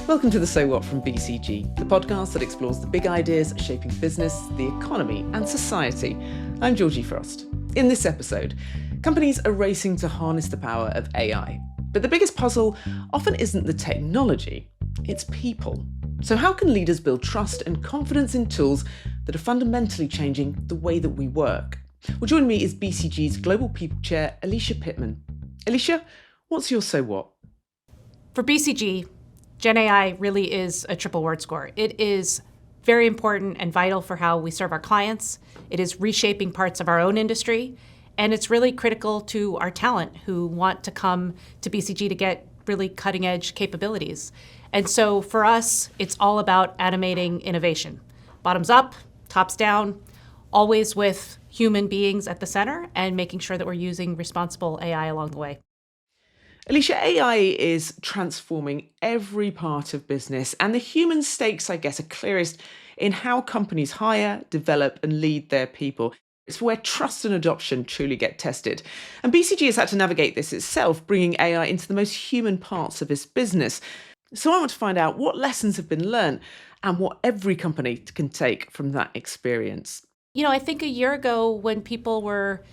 Welcome to the So What from BCG, the podcast that explores the big ideas shaping business, the economy and society. I'm Georgie Frost. In this episode, companies are racing to harness the power of AI. But the biggest puzzle often isn't the technology, it's people. So how can leaders build trust and confidence in tools that are fundamentally changing the way that we work? Well, joining me is BCG's Global People Chair, Alicia Pittman. Alicia, what's your So What? For BCG, Gen AI really is a triple word score. It is very important and vital for how we serve our clients. It is reshaping parts of our own industry. And it's really critical to our talent who want to come to BCG to get really cutting edge capabilities. And so for us, it's all about animating innovation. Bottoms up, tops down, always with human beings at the center and making sure that we're using responsible AI along the way. Alicia, AI is transforming every part of business, and the human stakes, I guess, are clearest in how companies hire, develop, and lead their people. It's where trust and adoption truly get tested. And BCG has had to navigate this itself, bringing AI into the most human parts of its business. So I want to find out what lessons have been learned and what every company can take from that experience. I think a year ago when people were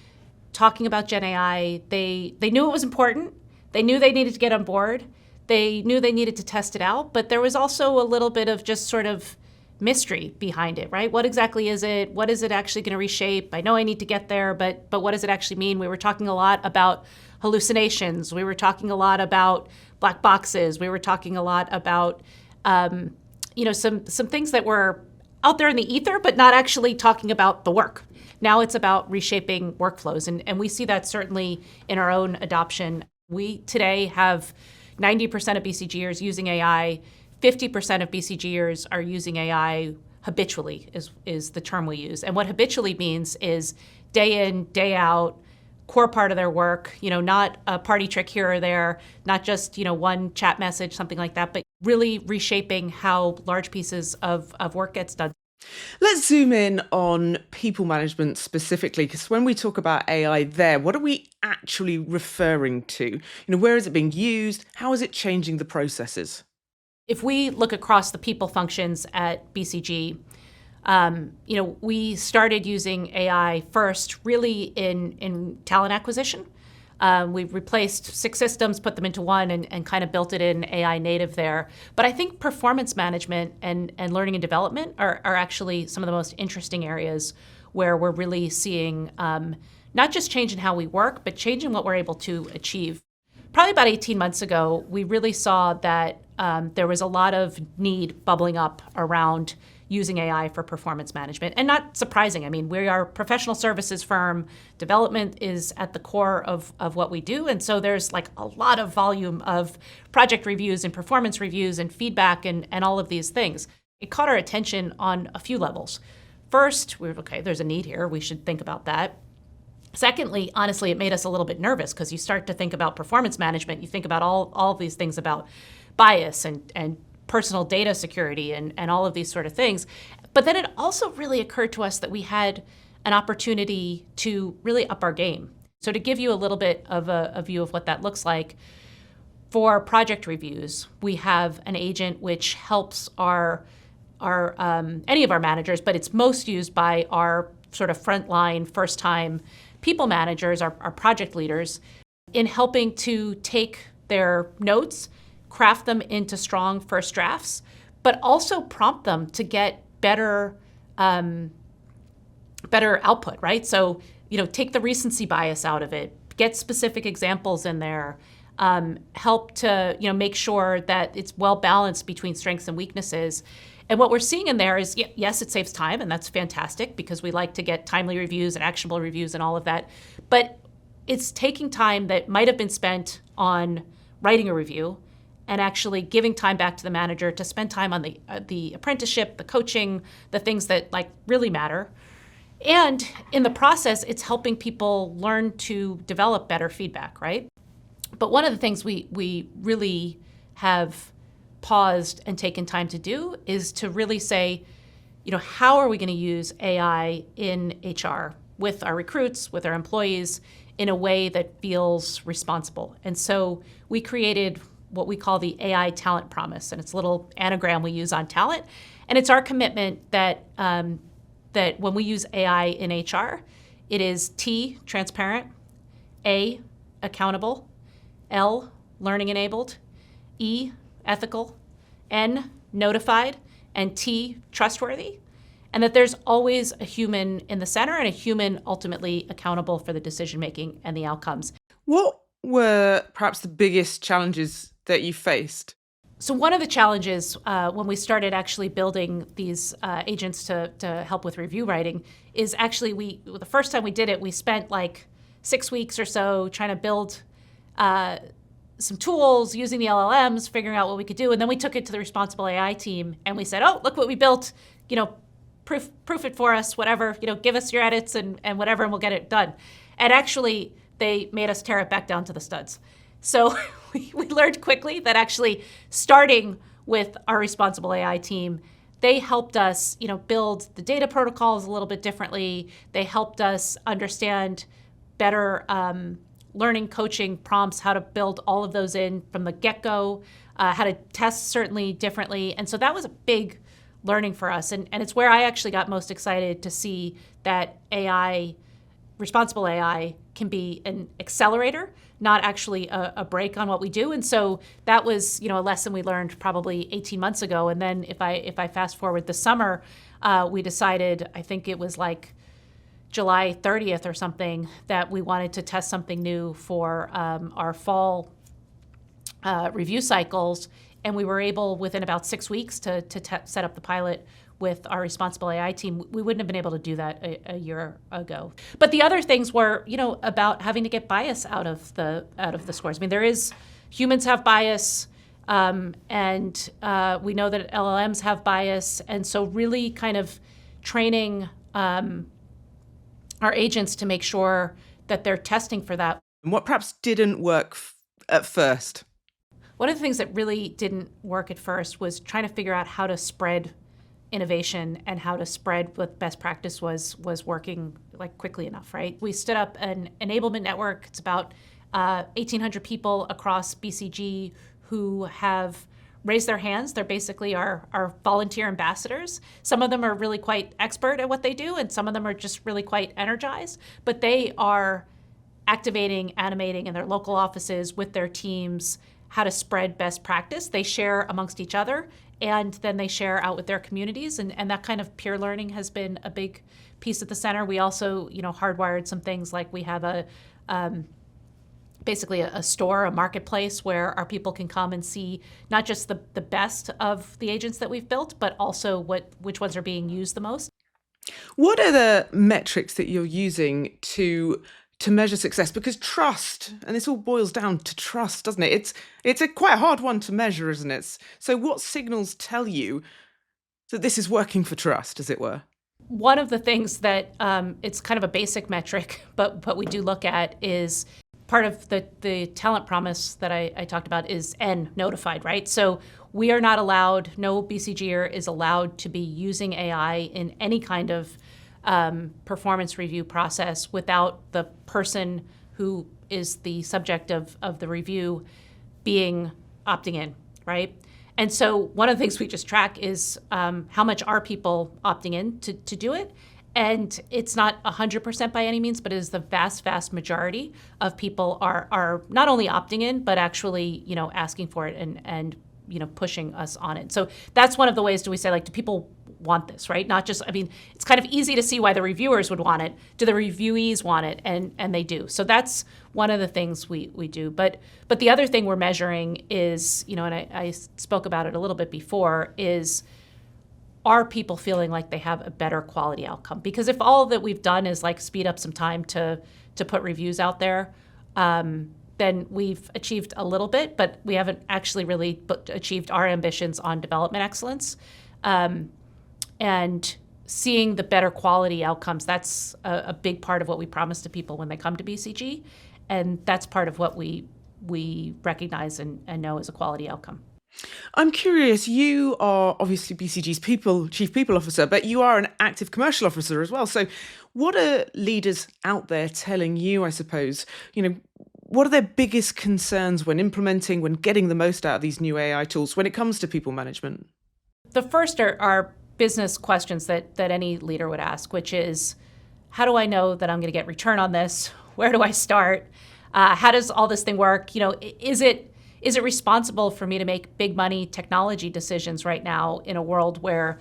talking about Gen AI, they knew it was important. They knew they needed to get on board. They knew they needed to test it out, but there was also a little bit of just sort of mystery behind it, right? What exactly is it? What is it actually going to reshape? I know I need to get there, but what does it actually mean? We were talking a lot about hallucinations. We were talking a lot about black boxes. We were talking a lot about, some things that were out there in the ether, but not actually talking about the work. Now it's about reshaping workflows, and we see that certainly in our own adoption. We today have 90% of BCGers using AI. 50% of BCGers are using AI habitually is the term we use. And what habitually means is day in, day out, core part of their work, not a party trick here or there, not just, one chat message, something like that, but really reshaping how large pieces of work gets done. Let's zoom in on people management specifically, because when we talk about AI there, what are we actually referring to? Where is it being used? How is it changing the processes? If we look across the people functions at BCG, we started using AI first really in talent acquisition. We've replaced 6 systems, put them into one, and kind of built it in AI native there. But I think performance management and learning and development are actually some of the most interesting areas where we're really seeing not just change in how we work, but change in what we're able to achieve. Probably about 18 months ago, we really saw that there was a lot of need bubbling up around using AI for performance management. And not surprising. I mean, we are a professional services firm. Development is at the core of what we do. And so there's like a lot of volume of project reviews and performance reviews and feedback and all of these things. It caught our attention on a few levels. First, we were, okay, there's a need here. We should think about that. Secondly, honestly, it made us a little bit nervous because you start to think about performance management. You think about all of these things about bias and personal data security and all of these sort of things. But then it also really occurred to us that we had an opportunity to really up our game. So to give you a little bit of a view of what that looks like, for project reviews, we have an agent which helps our any of our managers, but it's most used by our sort of frontline, first-time people managers, our project leaders, in helping to take their notes, craft them into strong first drafts, but also prompt them to get better output, right? So, take the recency bias out of it, get specific examples in there, help to, make sure that it's well balanced between strengths and weaknesses. And what we're seeing in there is, yes, it saves time, and that's fantastic because we like to get timely reviews and actionable reviews and all of that. But it's taking time that might have been spent on writing a review and actually giving time back to the manager to spend time on the apprenticeship, the coaching, the things that really matter. And in the process, it's helping people learn to develop better feedback, right? But one of the things we really have paused and taken time to do is to really say, how are we going to use AI in HR with our recruits, with our employees, in a way that feels responsible? And so we created what we call the AI talent promise, and it's a little anagram we use on talent. And it's our commitment that that when we use AI in HR, it is T, transparent, A, accountable, L, learning enabled, E, ethical, N, notified, and T, trustworthy. And that there's always a human in the center and a human ultimately accountable for the decision making and the outcomes. What were perhaps the biggest challenges that you faced? So one of the challenges when we started actually building these agents to help with review writing is actually the first time we did it, we spent like 6 weeks or so trying to build some tools using the LLMs, figuring out what we could do. And then we took it to the responsible AI team and we said, oh, look what we built, proof it for us, whatever, give us your edits and whatever, and we'll get it done. And actually, they made us tear it back down to the studs. So we learned quickly that actually starting with our responsible AI team, they helped us, build the data protocols a little bit differently. They helped us understand better learning, coaching, prompts, how to build all of those in from the get-go, how to test certainly differently. And so that was a big learning for us. And it's where I actually got most excited to see that AI, responsible AI, can be an accelerator, not actually a brake on what we do. And so that was, a lesson we learned probably 18 months ago. And then if I fast forward this summer, we decided, I think it was like July 30th or something, that we wanted to test something new for our fall review cycles. And we were able, within about 6 weeks, to set up the pilot with our responsible AI team. We wouldn't have been able to do that a year ago. But the other things were, about having to get bias out of the scores. I mean, humans have bias, and we know that LLMs have bias, and so really kind of training our agents to make sure that they're testing for that. And what perhaps didn't work at first? One of the things that really didn't work at first was trying to figure out how to spread innovation and how to spread what best practice was working like quickly enough, right? We stood up an enablement network. It's about 1,800 people across BCG who have raised their hands. They're basically our volunteer ambassadors. Some of them are really quite expert at what they do, and some of them are just really quite energized, but they are activating, animating in their local offices with their teams how to spread best practice. They share amongst each other, and then they share out with their communities. And that kind of peer learning has been a big piece at the center. We also, hardwired some things like we have basically a store, a marketplace where our people can come and see not just the best of the agents that we've built, but also which ones are being used the most. What are the metrics that you're using to measure success? Because trust, and this all boils down to trust, doesn't it? It's a quite hard one to measure, isn't it? So what signals tell you that this is working for trust, as it were? One of the things that it's kind of a basic metric, but we do look at is part of the talent promise that I talked about is N, notified, right? So we are not allowed, no BCGer is allowed to be using AI in any kind of performance review process without the person who is the subject of the review being opting in, right? And so one of the things we just track is how much are people opting in to do it. And it's not 100% by any means, but it is the vast, vast majority of people are not only opting in, but actually, asking for it and pushing us on it. So that's one of the ways do people want this, right? Not just, it's kind of easy to see why the reviewers would want it. Do the reviewees want it? And they do. So that's one of the things we do. But the other thing we're measuring is, and I spoke about it a little bit before, is are people feeling like they have a better quality outcome? Because if all that we've done is like speed up some time to put reviews out there, then we've achieved a little bit, but we haven't actually really achieved our ambitions on development excellence. And seeing the better quality outcomes, that's a big part of what we promise to people when they come to BCG. And that's part of what we recognize and know as a quality outcome. I'm curious, you are obviously BCG's chief people officer, but you are an active commercial officer as well. So what are leaders out there telling you, I suppose, What are their biggest concerns when implementing, when getting the most out of these new AI tools when it comes to people management? The first are business questions that any leader would ask, which is, how do I know that I'm going to get return on this? Where do I start? How does all this thing work? Is it responsible for me to make big money technology decisions right now in a world where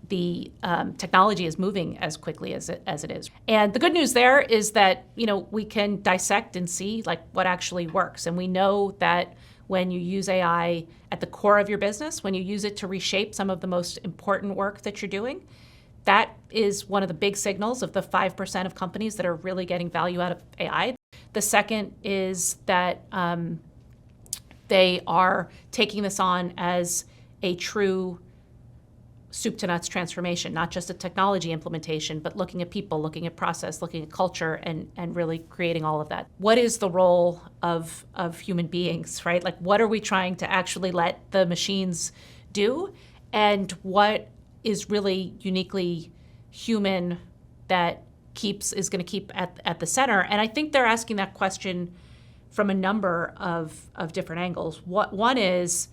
the technology is moving as quickly as it is? And the good news there is that we can dissect and see like what actually works, and we know that when you use AI at the core of your business, when you use it to reshape some of the most important work that you're doing, that is one of the big signals of the 5% of companies that are really getting value out of AI. The second is that they are taking this on as a true soup to nuts transformation, not just a technology implementation, but looking at people, looking at process, looking at culture, and really creating all of that. What is the role of human beings, right? Like, what are we trying to actually let the machines do? And what is really uniquely human that is going to keep at the center? And I think they're asking that question from a number of different angles. One is,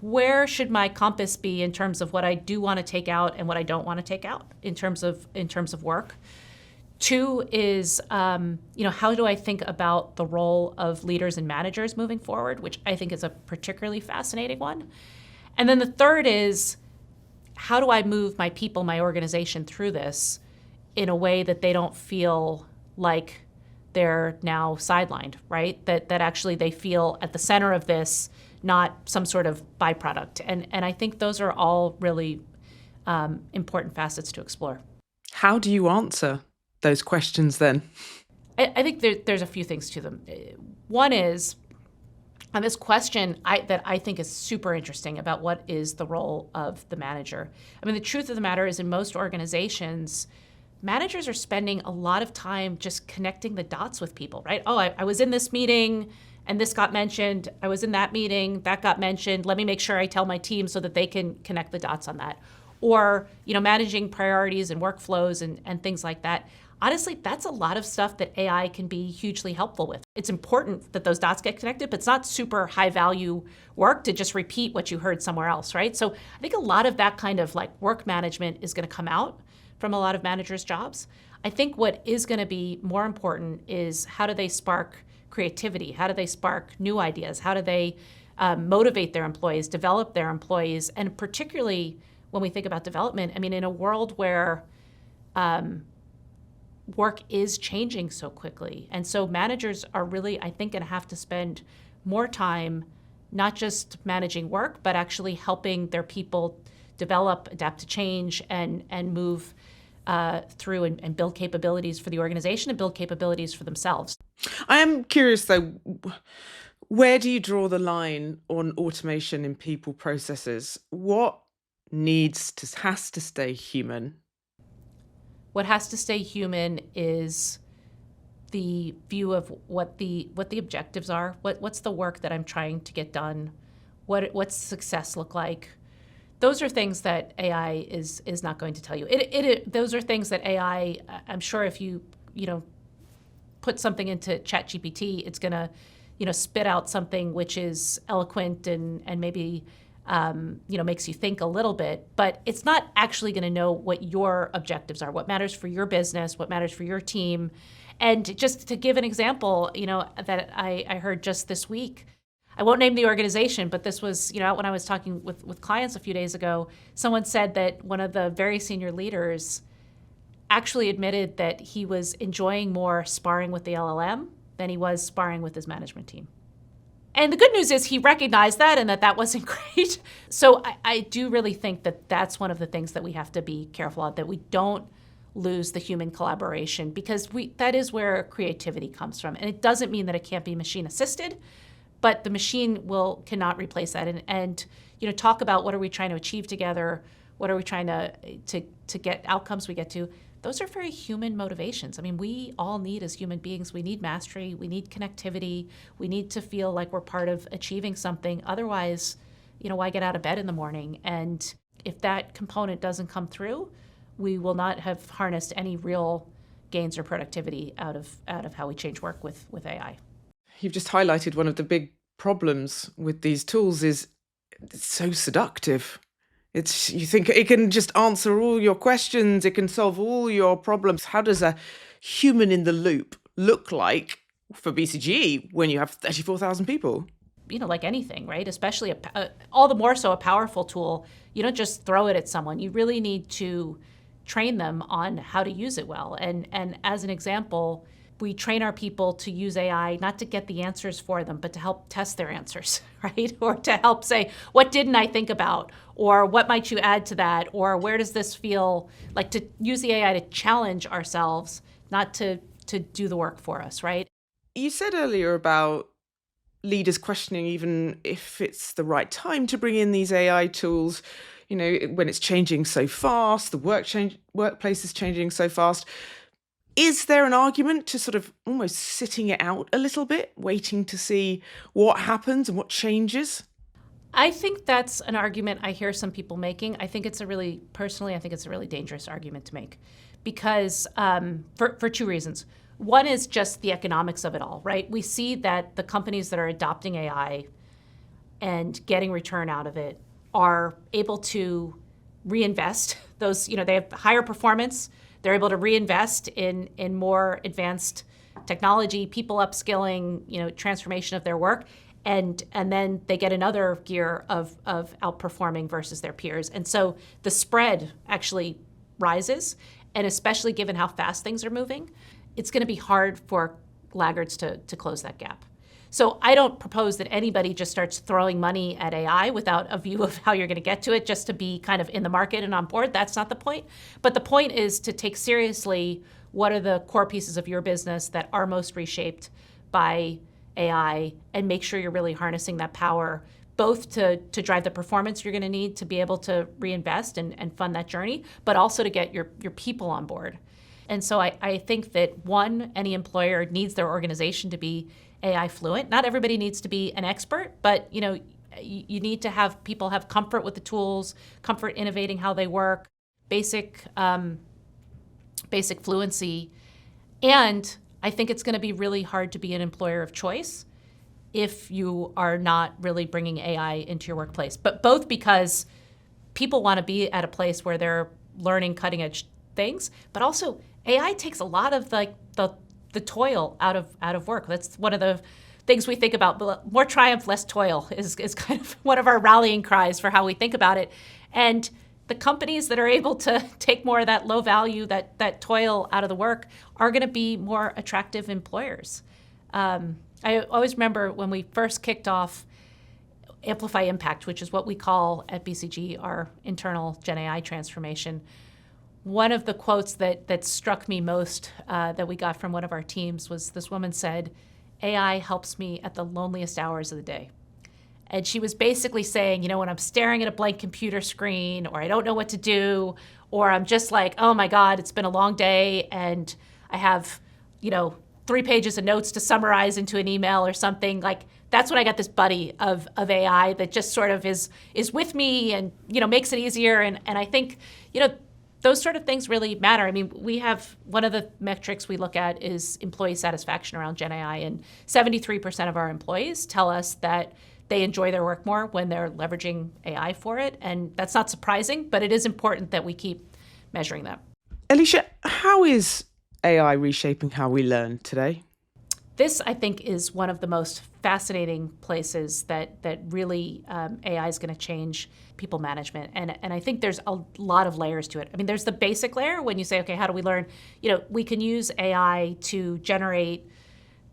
where should my compass be in terms of what I do want to take out and what I don't want to take out in terms of work? Two is, how do I think about the role of leaders and managers moving forward, which I think is a particularly fascinating one. And then the third is, how do I move my people, my organization through this in a way that they don't feel like they're now sidelined, right? That actually they feel at the center of this, not some sort of byproduct. And I think those are all really important facets to explore. How do you answer those questions then? I think there's a few things to them. One is, on this question that I think is super interesting about what is the role of the manager. I mean, the truth of the matter is, in most organizations, managers are spending a lot of time just connecting the dots with people, right? Oh, I was in this meeting and this got mentioned. I was in that meeting, that got mentioned. Let me make sure I tell my team so that they can connect the dots on that. Or, managing priorities and workflows and things like that. Honestly, that's a lot of stuff that AI can be hugely helpful with. It's important that those dots get connected, but it's not super high value work to just repeat what you heard somewhere else, right? So I think a lot of that kind of like work management is going to come out from a lot of managers' jobs. I think what is going to be more important is, how do they spark creativity? How do they spark new ideas? How do they motivate their employees, develop their employees? And particularly when we think about development, I mean, in a world where work is changing so quickly. And so managers are really, I think, going to have to spend more time not just managing work, but actually helping their people develop, adapt to change, and move through and build capabilities for the organization and build capabilities for themselves. I am curious, though, where do you draw the line on automation in people processes? What has to stay human? What has to stay human is the view of what the objectives are. What's the work that I'm trying to get done? What's success look like? Those are things that AI is not going to tell you. Those are things that AI, I'm sure if you put something into ChatGPT, it's going to spit out something which is eloquent and maybe makes you think a little bit, but it's not actually going to know what your objectives are, what matters for your business, what matters for your team. And just to give an example, that I heard just this week, I won't name the organization, but this was, when I was talking with clients a few days ago, someone said that one of the very senior leaders actually admitted that he was enjoying more sparring with the LLM than he was sparring with his management team. And the good news is he recognized that and that wasn't great. So I do really think that that's one of the things that we have to be careful of, that we don't lose the human collaboration, because that is where creativity comes from. And it doesn't mean that it can't be machine assisted, but the machine cannot replace that. And talk about what are we trying to achieve together, what are we trying to get outcomes we get to. Those are very human motivations. I mean, we all need, as human beings, we need mastery, we need connectivity, we need to feel like we're part of achieving something. Otherwise, why get out of bed in the morning? And if that component doesn't come through, we will not have harnessed any real gains or productivity out of how we change work with AI. You've just highlighted one of the big problems with these tools is it's so seductive. You think it can just answer all your questions, it can solve all your problems. How does a human in the loop look like for BCG when you have 34,000 people? Like anything, right? Especially all the more so a powerful tool. You don't just throw it at someone. You really need to train them on how to use it well. And as an example, we train our people to use AI not to get the answers for them, but to help test their answers, right? Or to help say, what didn't I think about? Or what might you add to that? Or where does this feel like, to use the AI to challenge ourselves, not to do the work for us, right? You said earlier about leaders questioning even if it's the right time to bring in these AI tools, when it's changing so fast, the workplace is changing so fast. Is there an argument to sort of almost sitting it out a little bit, waiting to see what happens and what changes? I think that's an argument I hear some people making. I think it's a really dangerous argument to make because for two reasons. One is just the economics of it all, right? We see that the companies that are adopting AI and getting return out of it are able to reinvest those, they have higher performance. They're able to reinvest in more advanced technology, people upskilling, transformation of their work. And then they get another gear of outperforming versus their peers. And so the spread actually rises. And especially given how fast things are moving, it's going to be hard for laggards to close that gap. So I don't propose that anybody just starts throwing money at AI without a view of how you're going to get to it just to be kind of in the market and on board. That's not the point. But the point is to take seriously what are the core pieces of your business that are most reshaped by AI and make sure you're really harnessing that power both to drive the performance you're going to need to be able to reinvest and fund that journey, but also to get your people on board. And so I think that, one, any employer needs their organization to be AI fluent. Not everybody needs to be an expert, but you need to have people have comfort with the tools, comfort innovating how they work, basic fluency. And I think it's going to be really hard to be an employer of choice if you are not really bringing AI into your workplace. But both because people want to be at a place where they're learning cutting edge things, but also AI takes a lot of the toil out of work. That's one of the things we think about. More triumph, less toil is kind of one of our rallying cries for how we think about it. And the companies that are able to take more of that low value, that toil out of the work are going to be more attractive employers. I always remember when we first kicked off Amplify Impact, which is what we call at BCG our internal Gen AI transformation. One of the quotes that struck me most that we got from one of our teams was this woman said, "AI helps me at the loneliest hours of the day." And she was basically saying, when I'm staring at a blank computer screen or I don't know what to do, or I'm just like, oh my God, it's been a long day and I have, 3 pages of notes to summarize into an email or something, like that's when I got this buddy of AI that just sort of is with me and, makes it easier. And I think, those sort of things really matter. I mean, we have one of the metrics we look at is employee satisfaction around Gen AI, and 73% of our employees tell us that they enjoy their work more when they're leveraging AI for it. And that's not surprising, but it is important that we keep measuring that. Alicia, how is AI reshaping how we learn today? This, I think, is one of the most fascinating places that really AI is going to change people management. And I think there's a lot of layers to it. I mean, there's the basic layer when you say, okay, how do we learn? We can use AI to generate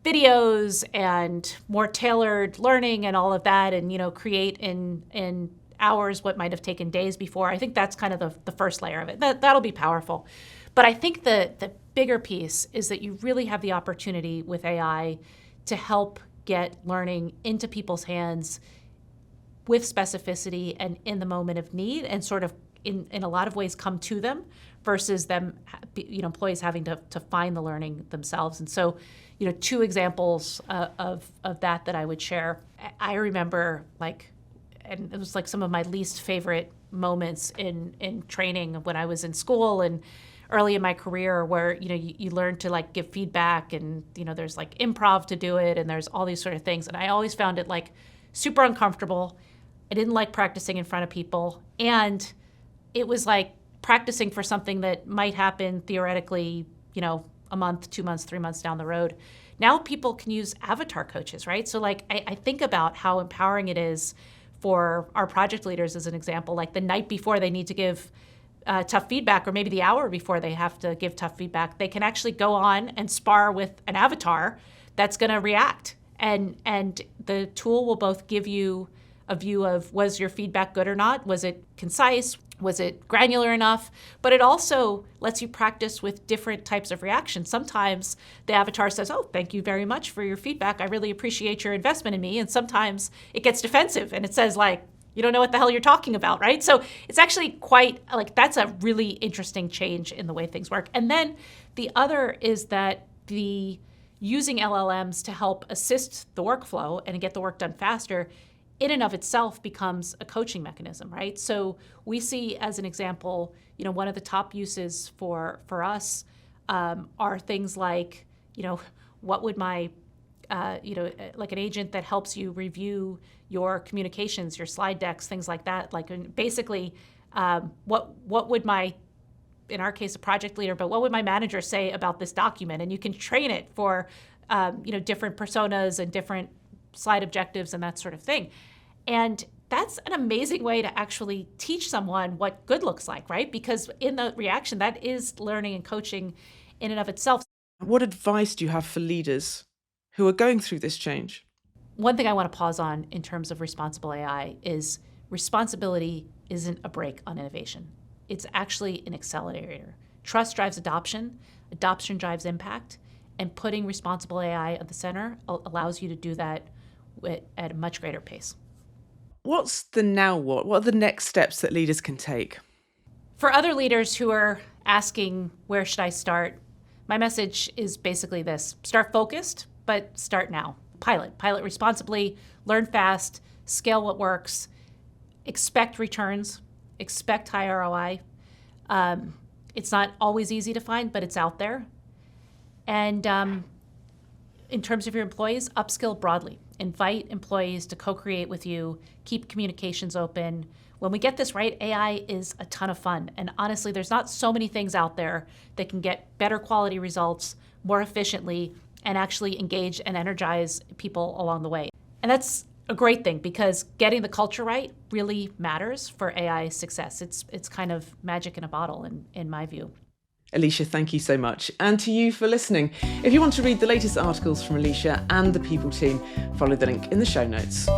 videos and more tailored learning and all of that and, create in hours what might have taken days before. I think that's kind of the first layer of it. That'll be powerful. But I think the bigger piece is that you really have the opportunity with AI to help get learning into people's hands with specificity and in the moment of need and sort of in a lot of ways come to them versus them, employees having to find the learning themselves. And so, 2 examples of that I would share. I remember and it was like some of my least favorite moments in training when I was in school and early in my career where, you learn to like give feedback and, there's like improv to do it and there's all these sort of things. And I always found it like super uncomfortable. I didn't like practicing in front of people. And it was like practicing for something that might happen theoretically, a month, 2 months, 3 months down the road. Now people can use avatar coaches, right? So like I think about how empowering it is for our project leaders as an example, like the night before they need to give tough feedback, or maybe the hour before they have to give tough feedback, they can actually go on and spar with an avatar that's going to react. And the tool will both give you a view of, was your feedback good or not? Was it concise? Was it granular enough? But it also lets you practice with different types of reactions. Sometimes the avatar says, oh, thank you very much for your feedback. I really appreciate your investment in me. And sometimes it gets defensive and it says like, you don't know what the hell you're talking about, right? So it's actually quite like, that's a really interesting change in the way things work. And then the other is that using LLMs to help assist the workflow and get the work done faster in and of itself becomes a coaching mechanism, right? So we see, as an example, one of the top uses for us are things like, what would my, like an agent that helps you review your communications, your slide decks, things like that. Like basically, what would my, in our case, a project leader, but what would my manager say about this document? And you can train it for, different personas and different slide objectives and that sort of thing. And that's an amazing way to actually teach someone what good looks like, right? Because in the reaction, that is learning and coaching in and of itself. What advice do you have for leaders who are going through this change? One thing I want to pause on in terms of responsible AI is responsibility isn't a brake on innovation. It's actually an accelerator. Trust drives adoption, adoption drives impact, and putting responsible AI at the center allows you to do that at a much greater pace. What's the now what? What are the next steps that leaders can take? For other leaders who are asking, where should I start? My message is basically this: start focused, but start now. Pilot responsibly, learn fast, scale what works, expect returns, expect high ROI. It's not always easy to find, but it's out there. And in terms of your employees, upskill broadly. Invite employees to co-create with you, keep communications open. When we get this right, AI is a ton of fun. And honestly, there's not so many things out there that can get better quality results more efficiently and actually engage and energize people along the way. And that's a great thing because getting the culture right really matters for AI success. It's kind of magic in a bottle in my view. Alicia, thank you so much. And to you for listening. If you want to read the latest articles from Alicia and the People team, follow the link in the show notes.